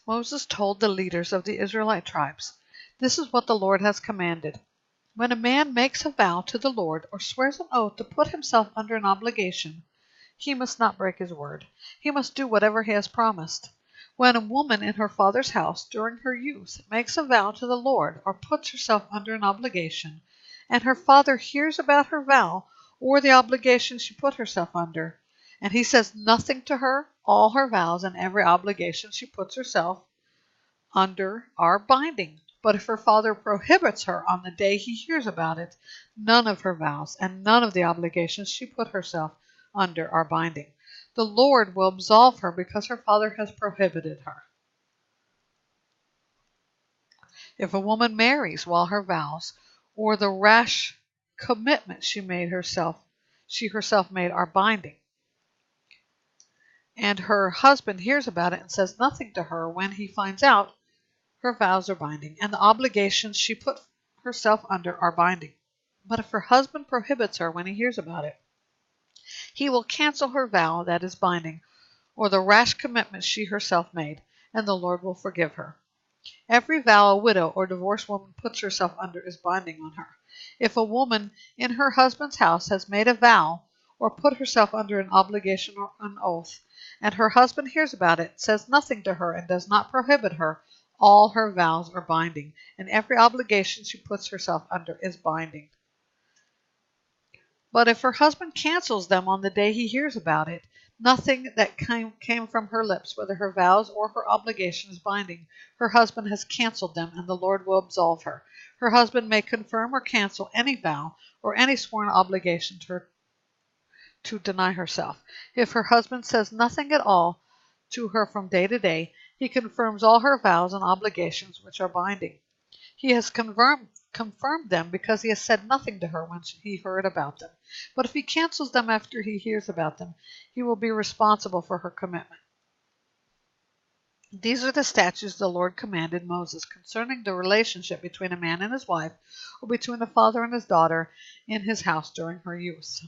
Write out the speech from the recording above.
Moses told the leaders of the Israelite tribes, "This is what the Lord has commanded. When a man makes a vow to the Lord or swears an oath to put himself under an obligation, he must not break his word. He must do whatever he has promised. When a woman in her father's house during her youth makes a vow to the Lord or puts herself under an obligation, and her father hears about her vow or the obligation she put herself under, and he says nothing to her, all her vows and every obligation she puts herself under are binding. But if her father prohibits her on the day he hears about it, none of her vows and none of the obligations she put herself under are binding. The Lord will absolve her because her father has prohibited her." If a woman marries while her vows or the rash commitment she herself made are binding, and her husband hears about it and says nothing to her when he finds out, her vows are binding, and the obligations she put herself under are binding. But if her husband prohibits her when he hears about it, he will cancel her vow that is binding, or the rash commitment she herself made, and the Lord will forgive her. Every vow a widow or divorced woman puts herself under is binding on her. If a woman in her husband's house has made a vow or put herself under an obligation or an oath, and her husband hears about it, says nothing to her, and does not prohibit her, all her vows are binding, and every obligation she puts herself under is binding. But if her husband cancels them on the day he hears about it, nothing that came from her lips, whether her vows or her obligation, is binding. Her husband has canceled them, and the Lord will absolve her. Her husband may confirm or cancel any vow or any sworn obligation to deny herself. If her husband says nothing at all to her from day to day, he confirms all her vows and obligations which are binding. He has confirmed them because he has said nothing to her when he heard about them. But if he cancels them after he hears about them, he will be responsible for her commitment. These are the statutes the Lord commanded Moses concerning the relationship between a man and his wife, or between a father and his daughter in his house during her youth.